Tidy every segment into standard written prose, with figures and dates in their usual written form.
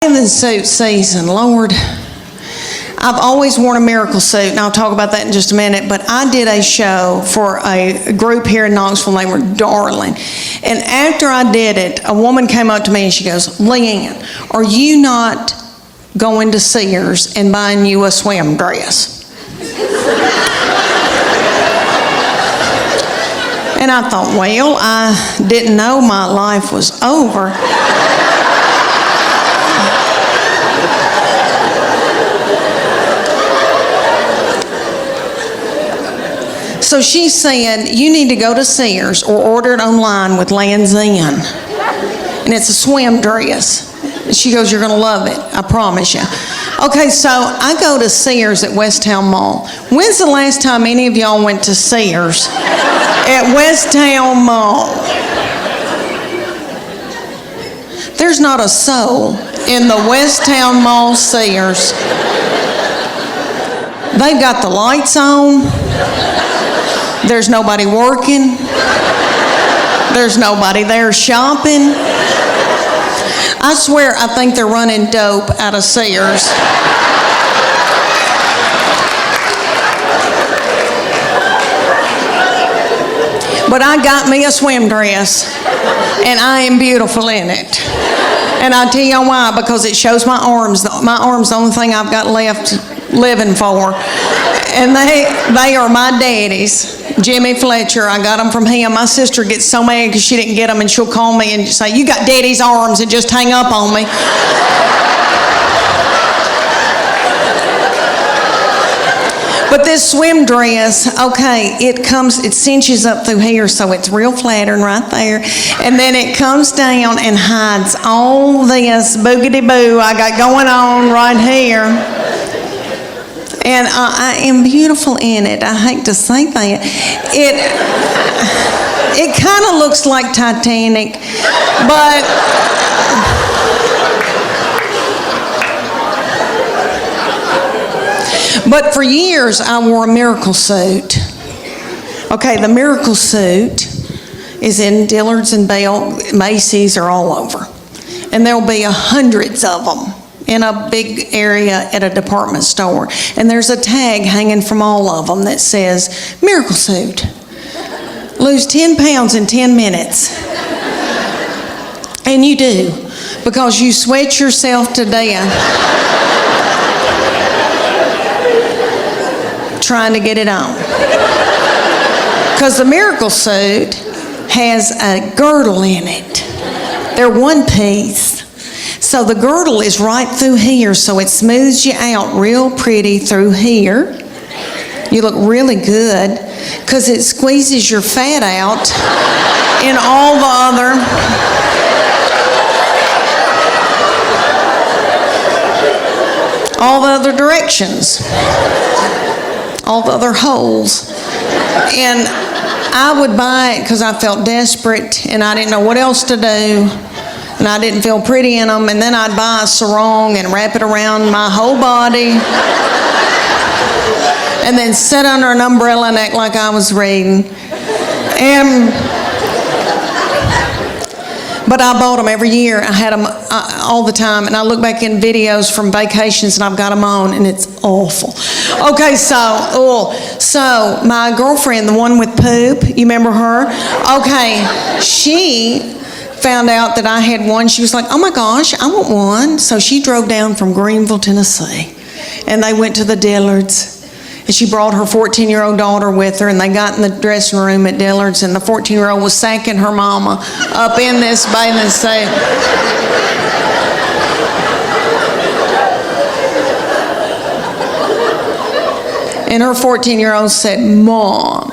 Bathing suit season, Lord. I've always worn a miracle suit, and I'll talk about that in just a minute, but I did a show for a group here in Knoxville named Darling, and after I did it, a woman came up to me and she goes, Leanne, are you not going to Sears and buying you a swim dress? And I thought, well, I didn't know my life was over. So she said, you need to go to Sears or order it online with Land's End. And it's a swim dress. And she goes, you're going to love it, I promise you. Okay, so I go to Sears at Westtown Mall. When's the last time any of y'all went to Sears at Westtown Mall? There's not a soul in the Westtown Mall Sears. They've got the lights on. There's nobody working. There's nobody there shopping. I swear I think they're running dope out of Sears. But I got me a swim dress, and I am beautiful in it. And I'll tell you why, because it shows my arms. My arms, the only thing I've got left living for. And they are my daddy's. Jimmy Fletcher, I got them from him. My sister gets so mad because she didn't get them, and she'll call me and say, you got daddy's arms, and just hang up on me. But this swim dress, okay, it cinches up through here, so it's real flattering right there. And then it comes down and hides all this boogity-boo I got going on right here. And I am beautiful in it. I hate to say that. It kind of looks like Titanic, but for years I wore a miracle suit. Okay, the miracle suit is in Dillard's and Bell, Macy's, are all over. And there'll be hundreds of them in a big area at a department store. And there's a tag hanging from all of them that says, miracle suit. Lose 10 pounds in 10 minutes. And you do, because you sweat yourself to death trying to get it on. Because the miracle suit has a girdle in it. They're one piece. So the girdle is right through here, so it smooths you out real pretty through here. You look really good because it squeezes your fat out in all the other directions, all the other holes. And I would buy it because I felt desperate and I didn't know what else to do. And I didn't feel pretty in them, and then I'd buy a sarong and wrap it around my whole body, and then sit under an umbrella and act like I was reading. But I bought them every year. I had them all the time, and I look back in videos from vacations, and I've got them on, and it's awful. Okay, so my girlfriend, the one with poop, you remember her? Okay, she found out that I had one. She was like, oh my gosh, I want one. So she drove down from Greenville, Tennessee, and they went to the Dillard's, and she brought her 14-year-old daughter with her, and they got in the dressing room at Dillard's, and the 14-year-old was sacking her mama up in this bathing suit. And her 14-year-old said, Mom,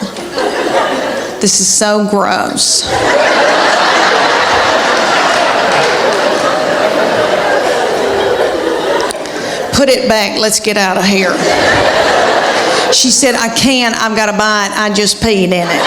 this is so gross. Put it back, let's get out of here. She said, I can't, I've got to buy it, I just peed in it.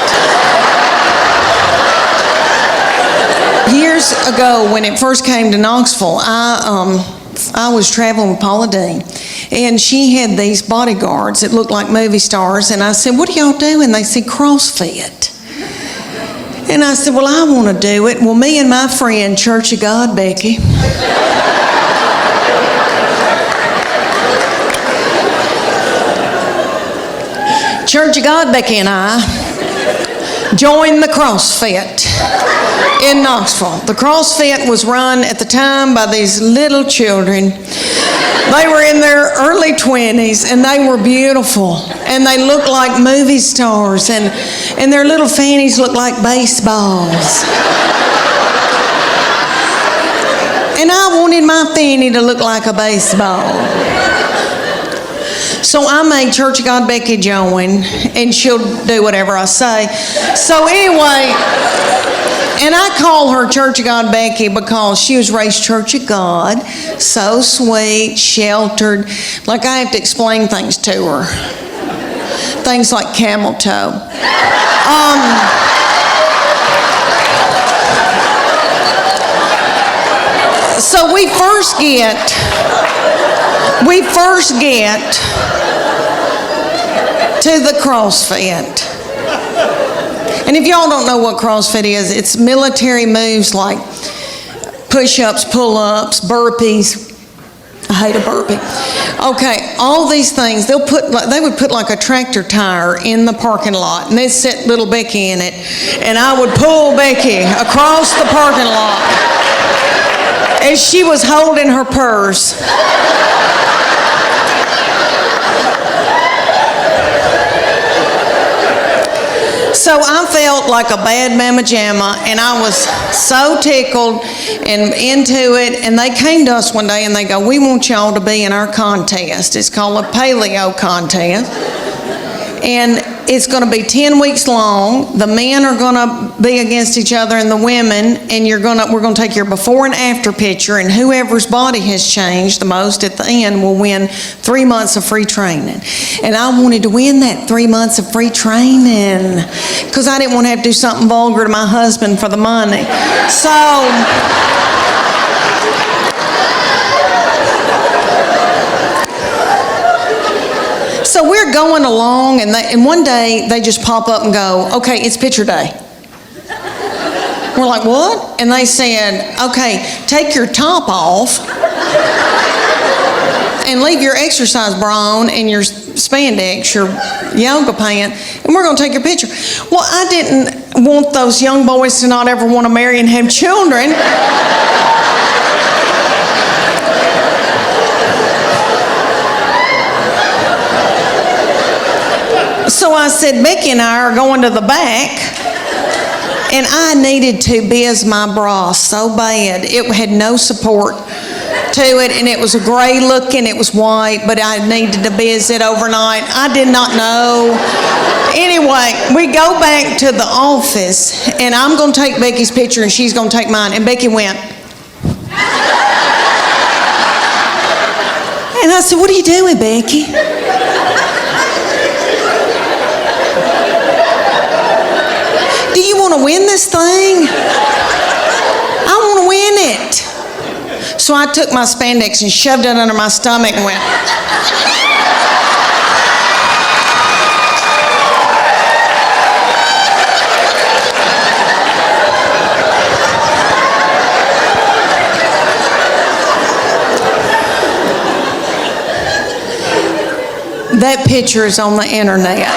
Years ago, when it first came to Knoxville, I was traveling with Paula Dean, and she had these bodyguards that looked like movie stars, and I said, what do y'all do? And they said, CrossFit. And I said, well, I want to do it. Well, me and my friend, Church of God, Becky, Church of God, Becky and I joined the CrossFit in Knoxville. The CrossFit was run at the time by these little children. They were in their early 20s, and they were beautiful, and they looked like movie stars, and their little fannies looked like baseballs. And I wanted my fanny to look like a baseball. So I made Church of God Becky join, and she'll do whatever I say. So anyway, and I call her Church of God Becky because she was raised Church of God, so sweet, sheltered. Like I have to explain things to her. Things like camel toe. So we first get to the CrossFit. And if y'all don't know what CrossFit is, it's military moves like push-ups, pull-ups, burpees. I hate a burpee. Okay, all these things, they would put like a tractor tire in the parking lot, and they'd set little Becky in it, and I would pull Becky across the parking lot as she was holding her purse. So I felt like a bad mama jamma, and I was so tickled and into it. And they came to us one day and they go, "We want y'all to be in our contest. It's called a Paleo contest. And it's going to be 10 weeks long. The men are going to be against each other and the women, and we're going to take your before and after picture, and whoever's body has changed the most at the end will win 3 months of free training." And I wanted to win that 3 months of free training because I didn't want to have to do something vulgar to my husband for the money. So we're going along, and one day they just pop up and go, "Okay, it's picture day." We're like, "What?" And they said, "Okay, take your top off and leave your exercise bra on and your spandex, your yoga pant, and we're going to take your picture." Well, I didn't want those young boys to not ever want to marry and have children. So I said, "Becky and I are going to the back," and I needed to biz my bra so bad. It had no support to it, and it was a gray looking, it was white, but I needed to biz it overnight. I did not know. Anyway, we go back to the office, and I'm going to take Becky's picture, and she's going to take mine. And Becky went. And I said, "What are you doing, Becky?" "Do you want to win this thing?" "I want to win it." So I took my spandex and shoved it under my stomach and went. That picture is on the internet.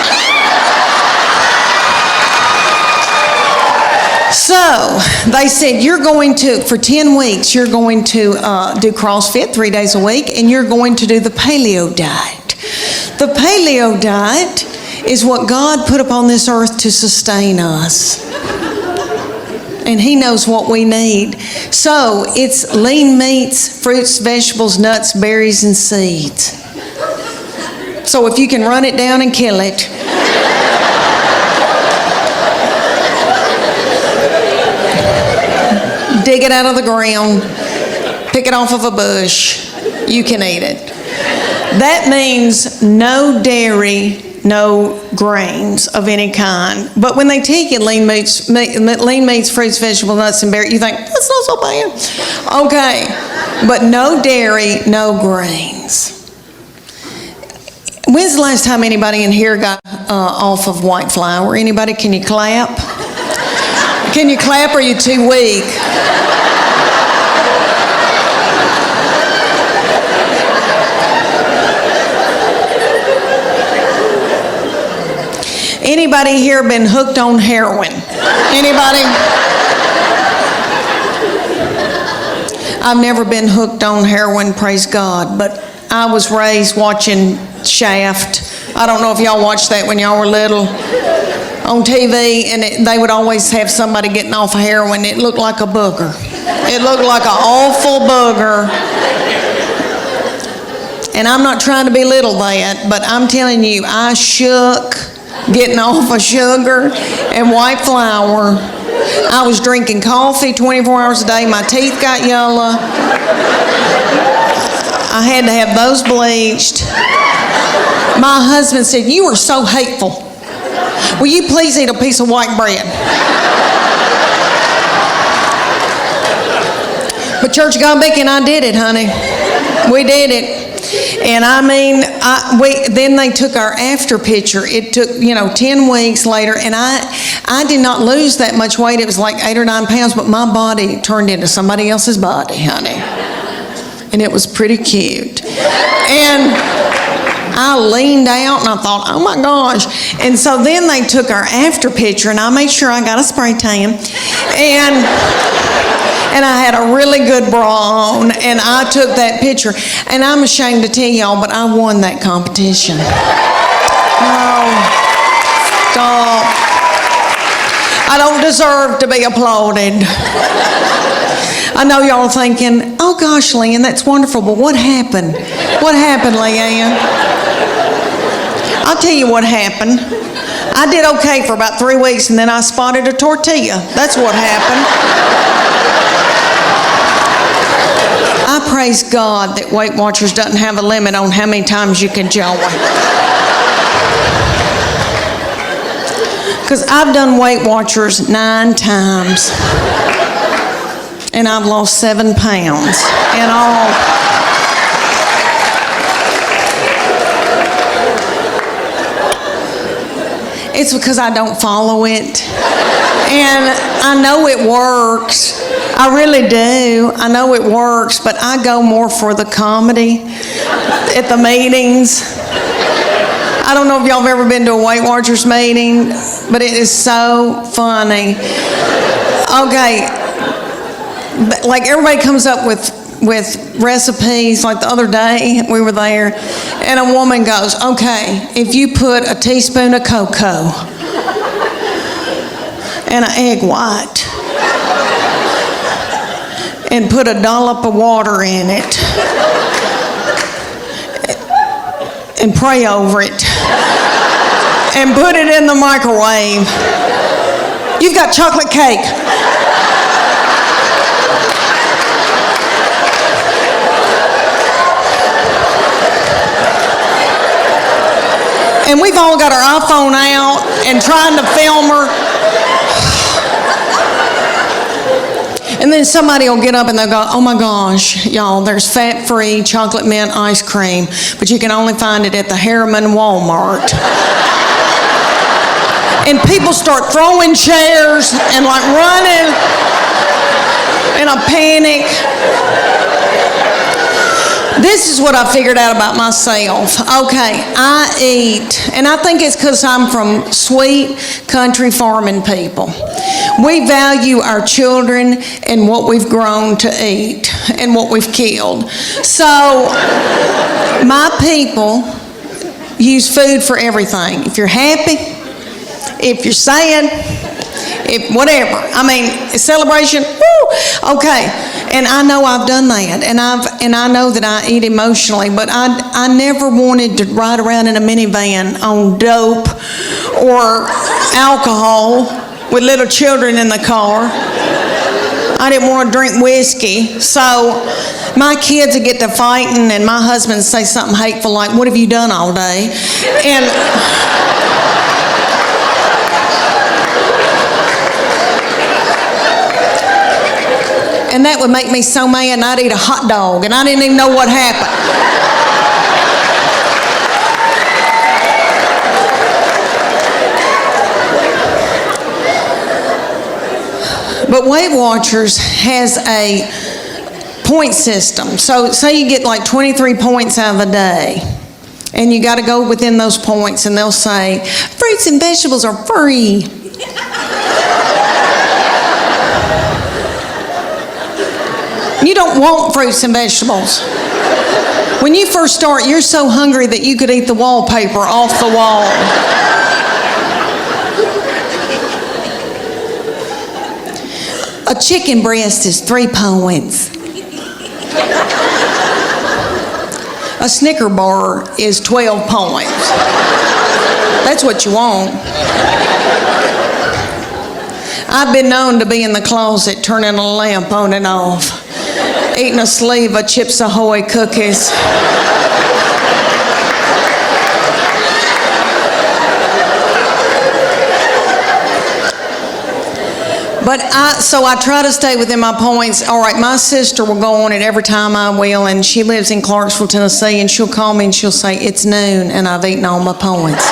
So they said, for 10 weeks, you're going to do CrossFit 3 days a week, and you're going to do the Paleo diet. The Paleo diet is what God put upon this earth to sustain us. And He knows what we need. So it's lean meats, fruits, vegetables, nuts, berries, and seeds. So if you can run it down and kill it, dig it out of the ground, pick it off of a bush, you can eat it. That means no dairy, no grains of any kind. But when they take you lean meats, fruits, vegetables, nuts, and berries, you think, that's not so bad. Okay, but no dairy, no grains. When's the last time anybody in here got off of white flour? Anybody, can you clap? Can you clap, or are you too weak? Anybody here been hooked on heroin? Anybody? I've never been hooked on heroin, praise God, but I was raised watching Shaft. I don't know if y'all watched that when y'all were little on TV, and they would always have somebody getting off of heroin. It looked like a booger. It looked like an awful booger. And I'm not trying to belittle that, but I'm telling you, I shook getting off of sugar and white flour. I was drinking coffee 24 hours a day. My teeth got yellow. I had to have those bleached. My husband said, "You are so hateful. Will you please eat a piece of white bread?" But Church of God Beacon, I did it, honey. We did it. And I mean, then they took our after picture. It took, 10 weeks later, and I did not lose that much weight. It was like 8 or 9 pounds, but my body turned into somebody else's body, honey. And it was pretty cute. And I leaned out and I thought, oh my gosh. And so then they took our after picture, and I made sure I got a spray tan. And I had a really good bra on, and I took that picture. And I'm ashamed to tell y'all, but I won that competition. No, stop. I don't deserve to be applauded. I know y'all are thinking, oh gosh, Leanne, that's wonderful, but what happened? What happened, Leanne? I'll tell you what happened. I did okay for about 3 weeks, and then I spotted a tortilla. That's what happened. I praise God that Weight Watchers doesn't have a limit on how many times you can join. Because I've done Weight Watchers 9 times. And I've lost 7 pounds in all. It's because I don't follow it. And I know it works. I really do. I know it works, but I go more for the comedy at the meetings. I don't know if y'all have ever been to a Weight Watchers meeting, but it is so funny. Okay, like everybody comes up with recipes. Like the other day, we were there, and a woman goes, okay, if you put a teaspoon of cocoa and an egg white and put a dollop of water in it and pray over it and put it in the microwave, you've got chocolate cake. And we've all got our iPhone out and trying to film her. And then somebody will get up and they'll go, oh my gosh, y'all, there's fat-free chocolate mint ice cream, but you can only find it at the Harriman Walmart. And people start throwing chairs and like running in a panic. This is what I figured out about myself. Okay, I eat, and I think it's because I'm from sweet country farming people. We value our children and what we've grown to eat and what we've killed. So my people use food for everything. If you're happy, if you're sad, if whatever. I mean, a celebration, woo, okay. And I know I've done that, and I know that I eat emotionally, but I never wanted to ride around in a minivan on dope or alcohol with little children in the car. I didn't want to drink whiskey. So my kids would get to fighting, and my husband would say something hateful like, what have you done all day? And that would make me so mad, and I'd eat a hot dog, and I didn't even know what happened. But Weight Watchers has a point system. So say you get like 23 points out of a day. And you got to go within those points, and they'll say, fruits and vegetables are free. You don't want fruits and vegetables. When you first start, you're so hungry that you could eat the wallpaper off the wall. A chicken breast is 3 points. A Snicker bar is 12 points. That's what you want. I've been known to be in the closet turning a lamp on and off, eating a sleeve of Chips Ahoy cookies. But so I try to stay within my points. All right, my sister will go on it every time I will, and she lives in Clarksville, Tennessee, and she'll call me and she'll say, it's noon, and I've eaten all my points.